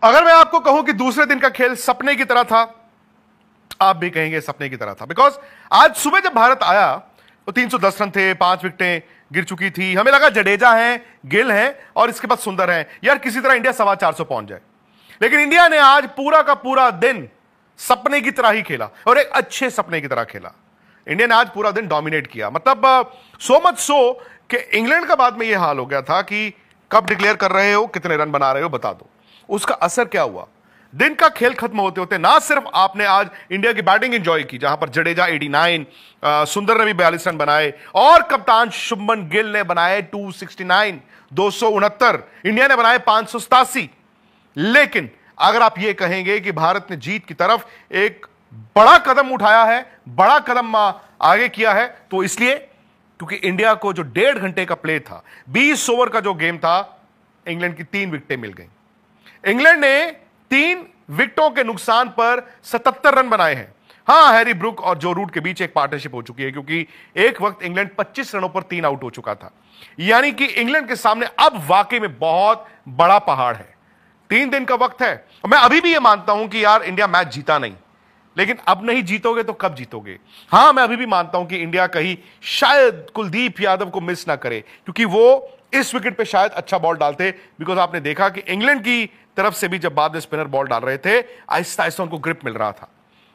अगर मैं आपको कहूं कि दूसरे दिन का खेल सपने की तरह था, आप भी कहेंगे सपने की तरह था। बिकॉज आज सुबह जब भारत आया तो 310 रन थे, 5 विकेटें गिर चुकी थी। हमें लगा जडेजा हैं, गिल हैं और इसके बाद सुंदर हैं, यार किसी तरह इंडिया 450 पहुंच जाए। लेकिन इंडिया ने आज पूरा का पूरा दिन सपने की तरह ही खेला और एक अच्छे सपने की तरह खेला। इंडिया ने आज पूरा दिन डोमिनेट किया। मतलब सो मच सो कि इंग्लैंड का बाद में यह हाल हो गया था कि कब डिक्लेयर कर रहे हो, कितने रन बना रहे हो, बता दो। उसका असर क्या हुआ? दिन का खेल खत्म होते होते ना सिर्फ आपने आज इंडिया की बैटिंग एंजॉय की, जहां पर जडेजा 89, सुंदर ने भी 42 रन बनाए और कप्तान शुभमन गिल ने बनाए 269, 269, इंडिया ने बनाए 587। लेकिन अगर आप यह कहेंगे कि भारत ने जीत की तरफ एक बड़ा कदम उठाया है, बड़ा कदम आगे किया है, तो इसलिए क्योंकि इंडिया को जो 1.5 घंटे का प्ले था, 20 ओवर का जो गेम था, इंग्लैंड की 3 विकेटें मिल गई। इंग्लैंड ने 3 विकेटों के नुकसान पर 77 रन बनाए हैं। हां, हैरी ब्रूक और जो रूट के बीच एक पार्टनरशिप हो चुकी है, क्योंकि एक वक्त इंग्लैंड 25 रनों पर 3 आउट हो चुका था। यानी कि इंग्लैंड के सामने अब वाकई में बहुत बड़ा पहाड़ है। 3 दिन का वक्त है। मैं अभी भी यह मानता हूं कि यार इंडिया मैच जीता नहीं, लेकिन अब नहीं जीतोगे तो कब जीतोगे? हां, मैं अभी भी मानता हूं कि इंडिया कहीं शायद कुलदीप यादव को मिस ना करे, क्योंकि वो इस विकेट पे शायद अच्छा बॉल डालते। बिकॉज आपने देखा कि इंग्लैंड की तरफ से भी जब बाद में स्पिनर बॉल डाल रहे थे, आहिस्ता आहिस्ता उनको ग्रिप मिल रहा था।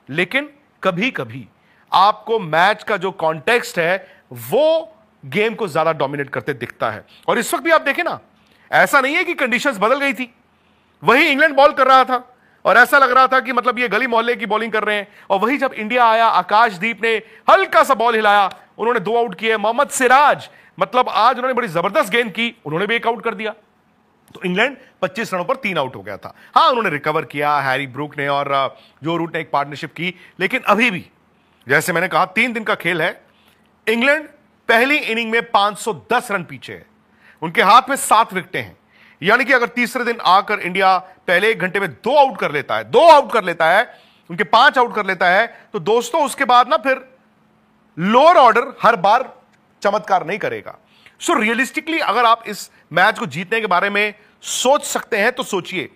लेकिन कभी कभी आपको मैच का जो कॉन्टेक्स्ट है वो गेम को ज्यादा डोमिनेट करते दिखता है। और इस वक्त भी आप देखें ना, ऐसा नहीं है कि कंडीशंस बदल गई थी, वही इंग्लैंड बॉल कर रहा था और ऐसा लग रहा था कि मतलब ये गली मोहल्ले की बॉलिंग कर रहे हैं। और वही जब इंडिया आया, आकाशदीप ने हल्का सा बॉल हिलाया, उन्होंने 2 आउट किए। मोहम्मद सिराज, मतलब आज उन्होंने बड़ी जबरदस्त गेंद की, उन्होंने भी 1 आउट कर दिया। तो इंग्लैंड 25 रनों पर 3 आउट हो गया था। हां, उन्होंने रिकवर किया, हैरी ब्रूक ने और जो रूट ने एक पार्टनरशिप की। लेकिन अभी भी जैसे मैंने कहा 3 दिन का खेल है। इंग्लैंड पहली इनिंग में 510 रन पीछे है, उनके हाथ में 7 विकेटें हैं। यानी कि अगर तीसरे दिन आकर इंडिया पहले 1 घंटे में 2 आउट कर लेता है, 2 आउट कर लेता है, उनके 5 आउट कर लेता है, तो दोस्तों उसके बाद ना फिर लोअर ऑर्डर हर बार चमत्कार नहीं करेगा। सो रियलिस्टिकली अगर आप इस मैच को जीतने के बारे में सोच सकते हैं तो सोचिए।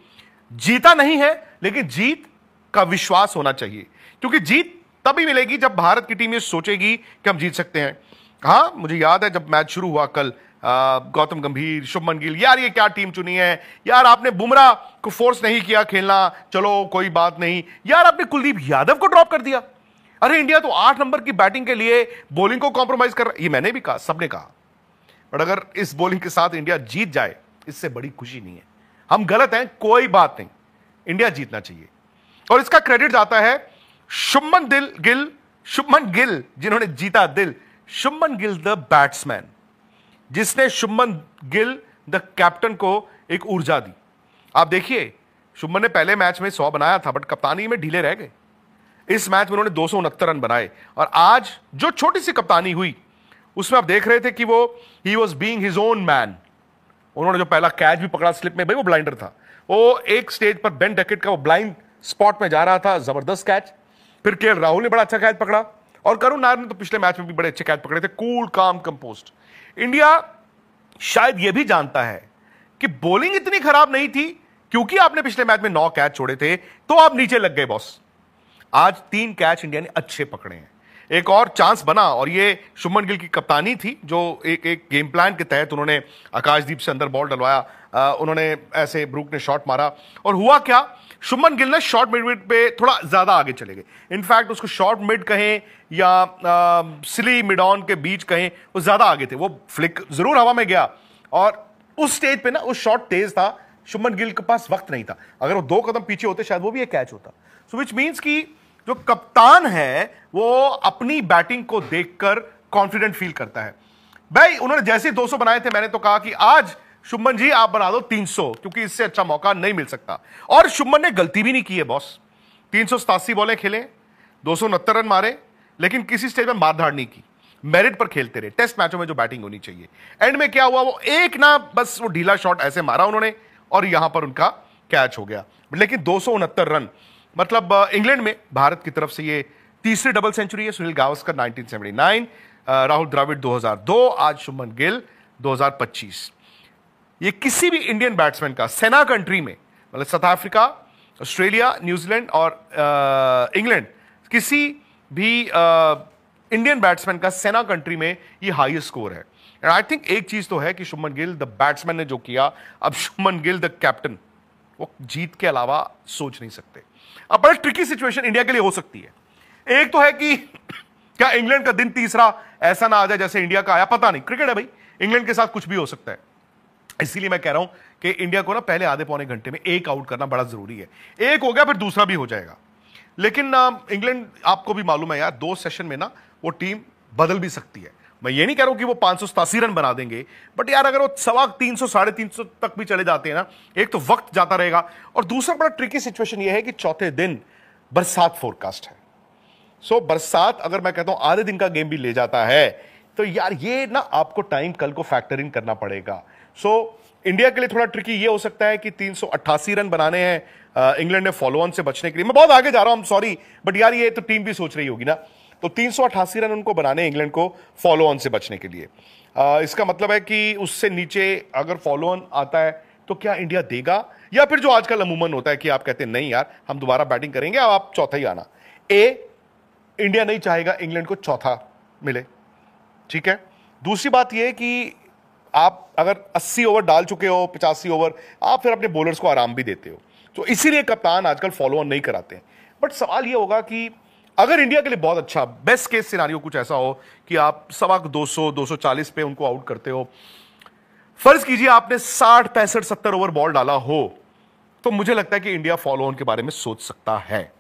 जीता नहीं है, लेकिन जीत का विश्वास होना चाहिए, क्योंकि जीत तभी मिलेगी जब भारत की टीम ये सोचेगी कि हम जीत सकते हैं। हां, मुझे याद है जब मैच शुरू हुआ कल, गौतम गंभीर, शुभमन गिल, यार ये क्या टीम चुनी है, यार आपने बुमराह को फोर्स नहीं किया खेलना, चलो कोई बात नहीं, यार आपने कुलदीप यादव को ड्रॉप कर दिया। अरे इंडिया तो 8 नंबर की बैटिंग के लिए बॉलिंग को कॉम्प्रोमाइज कर रहा है। ये मैंने भी कहा, सबने कहा। बट अगर इस बॉलिंग के साथ इंडिया जीत जाए, इससे बड़ी खुशी नहीं है। हम गलत हैं, कोई बात नहीं, इंडिया जीतना चाहिए। और इसका क्रेडिट जाता है शुभमन गिल, जिन्होंने जीता दिल। शुभमन गिल द बैट्समैन, जिसने शुभमन गिल द कैप्टन को एक ऊर्जा दी। आप देखिए, शुभमन ने पहले मैच में 100 बनाया था, बट कप्तानी में ढीले रह गए। इस मैच में उन्होंने 269 रन बनाए और आज जो छोटी सी कप्तानी हुई उसमें आप देख रहे थे कि वो he was being his own man. उन्होंने जो पहला कैच भी पकड़ा स्लिप में, भाई वो ब्लाइंडर था, वो एक स्टेज पर बेन डकेट का वो ब्लाइंड स्पॉट में जा रहा था, जबरदस्त कैच। फिर केएल राहुल ने बड़ा अच्छा कैच पकड़ा और करुण नायर ने तो पिछले मैच में भी बड़े अच्छे कैच पकड़े थे। कूल, काम, कंपोस्ट। इंडिया शायद यह भी जानता है कि बॉलिंग इतनी खराब नहीं थी, क्योंकि आपने पिछले मैच में 9 कैच छोड़े थे तो आप नीचे लग गए बॉस। आज 3 कैच इंडिया ने अच्छे पकड़े हैं, एक और चांस बना और ये शुभमन गिल की कप्तानी थी, जो एक गेम प्लान के तहत उन्होंने आकाशदीप से अंदर बॉल डलवाया, उन्होंने ऐसे ब्रूक ने शॉट मारा और हुआ क्या, शुभमन गिल ने शॉर्ट मिड पे थोड़ा ज्यादा आगे चले गए। इनफैक्ट उसको शॉर्ट मिड कहें या स्ली मिड ऑन के बीच कहें, वो ज्यादा आगे थे। वो फ्लिक जरूर हवा में गया और उस स्टेज पे ना उस शॉट तेज था, शुभमन गिल के पास वक्त नहीं था। अगर वो 2 कदम पीछे होते शायद वो भी एक कैच होता। सो विच मीन्स कि जो कप्तान है वो अपनी बैटिंग को देखकर कॉन्फिडेंट फील करता है। भाई उन्होंने जैसे ही 200 बनाए थे, मैंने तो कहा कि आज शुभमन जी आप बना दो 300, क्योंकि इससे अच्छा मौका नहीं मिल सकता। और शुभमन ने गलती भी नहीं की है बॉस। 387 बॉलें खेले, 269 रन मारे, लेकिन किसी स्टेज में मारधाड़ नहीं की, मेरिट पर खेलते रहे। टेस्ट मैचों में जो बैटिंग होनी चाहिए। एंड में क्या हुआ, वो एक ना बस वो ढीला शॉट ऐसे मारा उन्होंने और यहां पर उनका कैच हो गया। लेकिन 269 रन, मतलब इंग्लैंड में भारत की तरफ से ये तीसरी डबल सेंचुरी है। सुनील गावस्कर 1979, राहुल द्रविड़ 2002, आज शुभमन गिल 2025। ये किसी भी इंडियन बैट्समैन का सेना कंट्री में मतलब साउथ अफ्रीका, ऑस्ट्रेलिया, न्यूजीलैंड और इंग्लैंड, किसी भी इंडियन बैट्समैन का सेना कंट्री में ये हाईएस्ट स्कोर है। एंड आई थिंक एक चीज तो है कि शुभमन गिल द बैट्समैन ने जो किया, अब शुभमन गिल द कैप्टन, वो जीत के अलावा सोच नहीं सकते। अब बड़ा ट्रिकी सिचुएशन इंडिया के लिए हो सकती है। एक तो है कि क्या इंग्लैंड का दिन तीसरा ऐसा ना आ जाए जैसे इंडिया का आया, पता नहीं, क्रिकेट है भाई, इंग्लैंड के साथ कुछ भी हो सकता है। इसीलिए मैं कह रहा हूं कि इंडिया को ना पहले आधे पौने घंटे में एक आउट करना बड़ा जरूरी है। एक हो गया फिर दूसरा भी हो जाएगा। लेकिन इंग्लैंड, आपको भी मालूम है यार, 2 सेशन में ना वो टीम बदल भी सकती है। मैं ये नहीं कह रहा हूं कि वो 587 रन बना देंगे, बट यार अगर वो 350 350 तक भी चले जाते हैं ना, एक तो वक्त जाता रहेगा, और दूसरा बड़ा ट्रिकी सिचुएशन ये है कि चौथे दिन बरसात फोरकास्ट है। सो बरसात अगर मैं कहता हूं आधे दिन का गेम भी ले जाता है, तो यार ये ना आपको टाइम कल को फैक्टर इन करना पड़ेगा। सो इंडिया के लिए थोड़ा ट्रिकी ये हो सकता है कि 388 रन बनाने हैं इंग्लैंड ने फॉलो ऑन से बचने के लिए। मैं बहुत आगे जा रहा हूं, सॉरी, बट यार ये तो टीम भी सोच रही होगी ना। तो 388 रन उनको बनाने इंग्लैंड को फॉलो ऑन से बचने के लिए। इसका मतलब है कि उससे नीचे अगर फॉलो ऑन आता है तो क्या इंडिया देगा, या फिर जो आजकल अमूमन होता है कि आप कहते हैं नहीं यार हम दोबारा बैटिंग करेंगे, अब आप चौथा ही आना। इंडिया नहीं चाहेगा इंग्लैंड को चौथा मिले, ठीक है। दूसरी बात यह कि आप अगर 80 ओवर डाल चुके हो, 85 ओवर, आप फिर अपने बॉलर्स को आराम भी देते हो, तो इसीलिए कप्तान आजकल फॉलो ऑन नहीं कराते हैं। बट सवाल यह होगा कि अगर इंडिया के लिए बहुत अच्छा बेस्ट केस सिनारियो कुछ ऐसा हो कि आप 200 240 पे उनको आउट करते हो, फर्ज कीजिए आपने 60 65 70 ओवर बॉल डाला हो, तो मुझे लगता है कि इंडिया फॉलो ऑन के बारे में सोच सकता है।